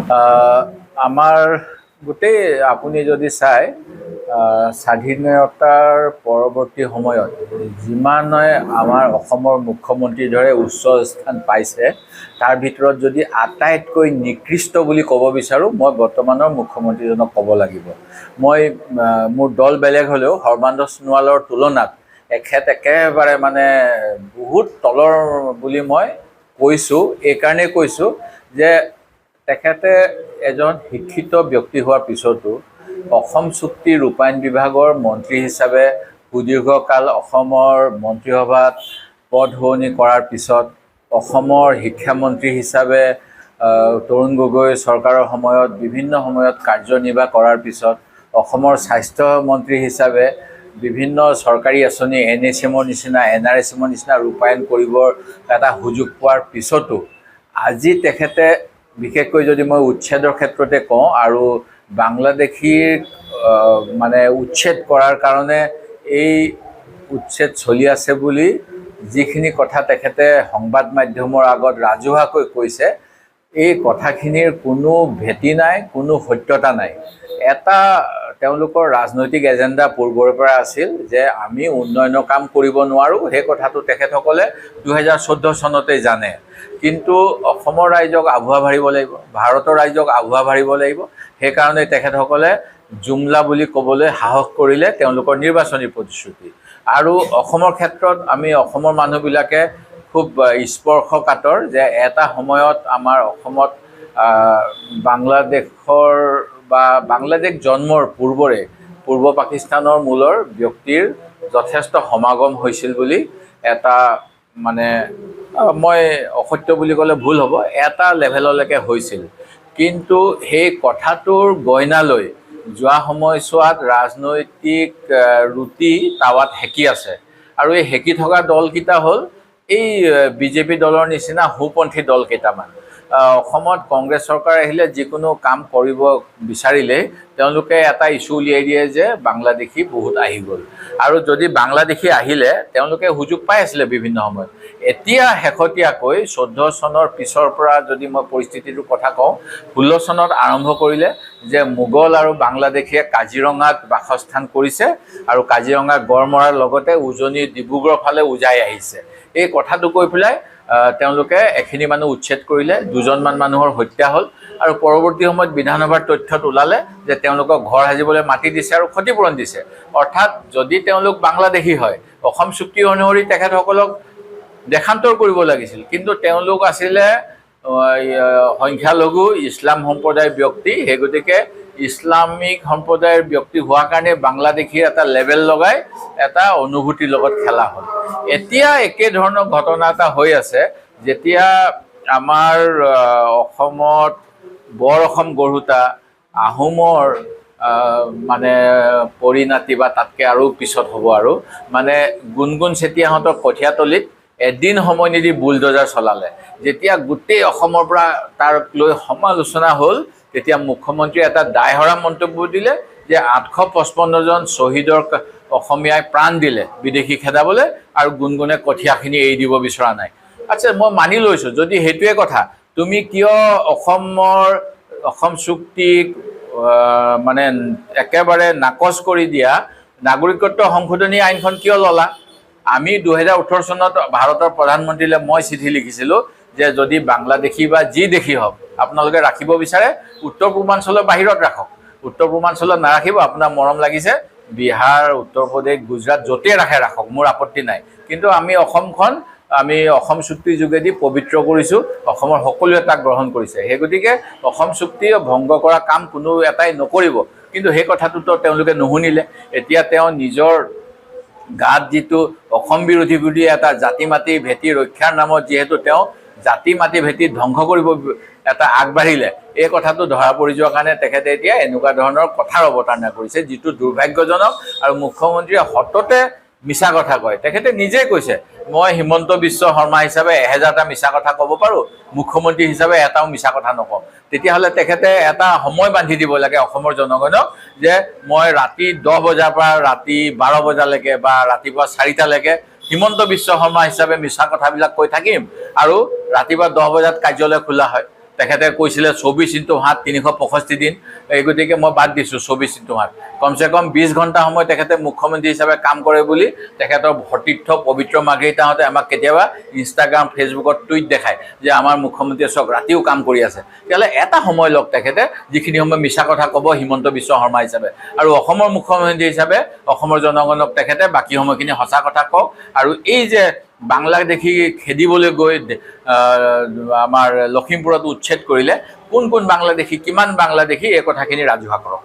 আমাৰ গোটেই আপুনি যদি চাই স্বাধীনতাৰ পৰৱৰ্তী সময়ত যিমানে আমাৰ অসমৰ মুখ্যমন্ত্ৰীৰ দৰে উচ্চ স্থান পাইছে তাৰ ভিতৰত যদি আটাইতকৈ নিকৃষ্ট বুলি ক'ব বিচাৰোঁ মই বৰ্তমানৰ মুখ্যমন্ত্ৰীজনক ক'ব লাগিব। মই মোৰ দল বেলেগ হ'লেও সৰ্বানন্দ সোণোৱালৰ তুলনাত একেবাৰে মানে বহুত তলৰ বুলি মই কৈছোঁ। এইকাৰণেই কৈছোঁ যে তেখেতে এজন শিক্ষিত ব্যক্তি হোৱাৰ পিছতো অসম চুক্তি ৰূপায়ণ বিভাগৰ মন্ত্ৰী হিচাপে সুদীৰ্ঘকাল অসমৰ মন্ত্ৰীসভাত পদ সলনি কৰাৰ পিছত অসমৰ শিক্ষামন্ত্ৰী হিচাপে তৰুণ গগৈ চৰকাৰৰ সময়ত বিভিন্ন সময়ত কাৰ্যনিৰ্বাহ কৰাৰ পিছত অসমৰ স্বাস্থ্যমন্ত্ৰী হিচাপে বিভিন্ন চৰকাৰী আঁচনি NSM-ৰ নিচিনা NRSM-ৰ নিচিনা ৰূপায়ণ কৰিবৰ এটা সুযোগ পোৱাৰ পিছতো আজি তেখেতে বিশেষকৈ যদি মই উচ্ছেদৰ ক্ষেত্ৰতে কওঁ আৰু বাংলাদেশীক মানে উচ্ছেদ কৰাৰ কাৰণে এই উচ্ছেদ চলি আছে বুলি যিখিনি কথা তেখেতে সংবাদ মাধ্যমৰ আগত ৰাজহুৱাকৈ কৈছে এই কথাখিনিৰ কোনো ভেটি নাই, কোনো সত্যতা নাই। এটা তেওঁলোকৰ ৰাজনৈতিক এজেণ্ডা পূৰ্বৰ পৰা আছিল যে আমি উন্নয়নৰ কাম কৰিব নোৱাৰোঁ। সেই কথাটো তেখেতসকলে 2014 চনতেই জানে। কিন্তু অসমৰ ৰাইজক আভুৱা ভাৰিব লাগিব, ভাৰতৰ ৰাইজক আভুৱা ভাৰিব লাগিব। সেইকাৰণে তেখেতসকলে জুমলা বুলি ক'বলৈ সাহস কৰিলে তেওঁলোকৰ নিৰ্বাচনী প্ৰতিশ্ৰুতি। আৰু অসমৰ ক্ষেত্ৰত আমি অসমৰ মানুহবিলাকে খুব স্পৰ্শকাতৰ যে এটা সময়ত আমাৰ অসমত বাংলাদেশৰ বা বাংলাদেশ জন্মৰ পূৰ্বৰে পূৰ্ব পাকিস্তানৰ মূলৰ ব্যক্তিৰ যথেষ্ট সমাগম হৈছিল বুলি এটা মানে মই অসত্য বুলি ক'লে ভুল হ'ব, এটা লেভেললৈকে হৈছিল। কিন্তু সেই কথাটোৰ গইনালৈ যোৱা সময়ছোৱাত ৰাজনৈতিক ৰুটি টাৱাত সেকি আছে। আৰু এই সেকি থকা দলকেইটা হ'ল এই BJP দলৰ নিচিনা সোঁপন্থী দল কেইটামান। অসমত কংগ্ৰেছ চৰকাৰ আহিলে যিকোনো কাম কৰিব বিচাৰিলে তেওঁলোকে এটা ইছ্যু উলিয়াই দিয়ে যে বাংলাদেশী বহুত আহি গ'ল। আৰু যদি বাংলাদেশী আহিলে তেওঁলোকে সুযোগ পাই আছিলে বিভিন্ন সময়ত। এতিয়া শেহতীয়াকৈ 14 চনৰ পিছৰ পৰা যদি মই পৰিস্থিতিটোৰ কথা কওঁ, 16 চনত আৰম্ভ কৰিলে যে মোগল আৰু বাংলাদেশীয়ে কাজিৰঙাত বাসস্থান কৰিছে আৰু কাজিৰঙা গড় মৰাৰ লগতে উজনি ডিব্ৰুগড়ৰ ফালে উজাই আহিছে। এই কথাটো কৈ পেলাই তেওঁলোকে এখিনি মানুহ উচ্ছেদ কৰিলে, 2জনমান মানুহৰ হত্যা হ'ল। আৰু পৰৱৰ্তী সময়ত বিধানসভাৰ তথ্যত ওলালে যে তেওঁলোকক ঘৰ সাজিবলৈ মাটি দিছে আৰু ক্ষতিপূৰণ দিছে। অৰ্থাৎ যদি তেওঁলোক বাংলাদেশী হয়, অসম চুক্তি অনুসৰি তেখেতসকলক দেশান্তৰ কৰিব লাগিছিল। কিন্তু তেওঁলোক আছিলে সংখ্যালঘু ইছলাম সম্প্ৰদায়ৰ ব্যক্তি। সেই গতিকে ইছলামিক সম্প্ৰদায়ৰ ব্যক্তি হোৱাৰ কাৰণে বাংলাদেশীৰ এটা লেবেল লগাই এটা অনুভূতিৰ লগত খেলা হ'ল। এতিয়া একেধৰণৰ ঘটনা এটা হৈ আছে যেতিয়া আমাৰ অসমত বৰ অসম গঢ়োতা আহোমৰ মানে পৰিণাতি বা তাতকৈ আৰু পিছত হ'ব আৰু মানে গুণগুণ চেতিয়াহঁতৰ কঠীয়াতলিত এদিন সময় নিদি বুলডজাৰ চলালে। যেতিয়া গোটেই অসমৰ পৰা তাৰ লৈ সমালোচনা হ'ল তেতিয়া মুখ্যমন্ত্ৰীয়ে এটা দায়হৰা মন্তব্য দিলে যে 855জন শ্বহীদৰ অসমীয়াই প্ৰাণ দিলে বিদেশী খেদাবলৈ আৰু গুণগুণে কঠীয়াখিনি এৰি দিব বিচৰা নাই। আচ্ছা, মই মানি লৈছোঁ যদি সেইটোৱে কথা, তুমি কিয় অসম চুক্তিক মানে একেবাৰে নাকচ কৰি দিয়া নাগৰিকত্ব সংশোধনী আইনখন কিয় ল'লা? আমি 2018 চনত ভাৰতৰ প্ৰধানমন্ত্ৰীলৈ মই চিঠি লিখিছিলোঁ যে যদি বাংলাদেশী বা যি দেশী হওক আপোনালোকে ৰাখিব বিচাৰে উত্তৰ পূৰ্বাঞ্চলৰ বাহিৰত ৰাখক, উত্তৰ পূৰ্বাঞ্চলত নাৰাখিব। আপোনাৰ মৰম লাগিছে বিহাৰ, উত্তৰ প্ৰদেশ, গুজৰাট য'তেই ৰাখে ৰাখক, মোৰ আপত্তি নাই। কিন্তু আমি অসমখন অসম চুক্তিৰ যোগেদি পবিত্ৰ কৰিছোঁ, অসমৰ সকলোৱে তাক গ্ৰহণ কৰিছে। সেই গতিকে অসম চুক্তি ভংগ কৰা কাম কোনো এটাই নকৰিব। কিন্তু সেই কথাটোতো তেওঁলোকে নুশুনিলে। এতিয়া তেওঁ নিজৰ গাত যিটো অসম বিৰোধী বুলি এটা জাতি মাটি ভেটি ৰক্ষাৰ নামত যিহেতু তেওঁ জাতি মাটি ভেটি ধ্বংস কৰিব এটা আগবাঢ়িলে, এই কথাটো ধৰা পৰি যোৱাৰ কাৰণে তেখেতে এতিয়া এনেকুৱা ধৰণৰ কথাৰ অৱতাৰণা কৰিছে যিটো দুৰ্ভাগ্যজনক। আৰু মুখ্যমন্ত্ৰীয়ে সততে মিছা কথা কয়। তেখেতে নিজেই কৈছে মই হিমন্ত বিশ্ব শৰ্মা হিচাপে 1000টা মিছা কথা ক'ব পাৰোঁ, মুখ্যমন্ত্ৰী হিচাপে এটাও মিছা কথা নকওঁ। তেতিয়াহ'লে তেখেতে এটা সময় বান্ধি দিব লাগে অসমৰ জনগণক যে মই ৰাতি 10 বজাৰ পৰা ৰাতি 12 বজালৈকে বা ৰাতিপুৱা 4টালৈকে হিমন্ত বিশ্ব শৰ্মা হিচাপে মিছা কথাবিলাক কৈ থাকিম আৰু ৰাতিপুৱা 10 বজাত কাৰ্যালয় খোলা হয়। তেখেতে কৈছিলে 24x7 365 দিন, এই গতিকে মই বাদ দিছোঁ 24x7। কমচে কম 20 ঘণ্টা সময় তেখেতে মুখ্যমন্ত্ৰী হিচাপে কাম কৰে বুলি তেখেতৰ সতীৰ্থ পবিত্ৰ মাৰ্ঘেৰিটাহঁতে আমাক কেতিয়াবা ইনষ্টাগ্ৰাম ফেচবুকত টুইট দেখায় যে আমাৰ মুখ্যমন্ত্ৰীয়ে চক ৰাতিও কাম কৰি আছে। তেতিয়াহ'লে এটা সময় লওক তেখেতে যিখিনি সময় মিছা কথা ক'ব হিমন্ত বিশ্ব শৰ্মা হিচাপে, আৰু অসমৰ মুখ্যমন্ত্ৰী হিচাপে অসমৰ জনগণক তেখেতে বাকী সময়খিনি সঁচা কথা কওক। আৰু এই যে বাংলাদেশী খেদিবলৈ গৈ আমাৰ লখিমপুৰত উচ্ছেদ কৰিলে, কোন কোন বাংলাদেশী, কিমান বাংলাদেশী, এই কথাখিনি ৰাজহুৱা কৰক।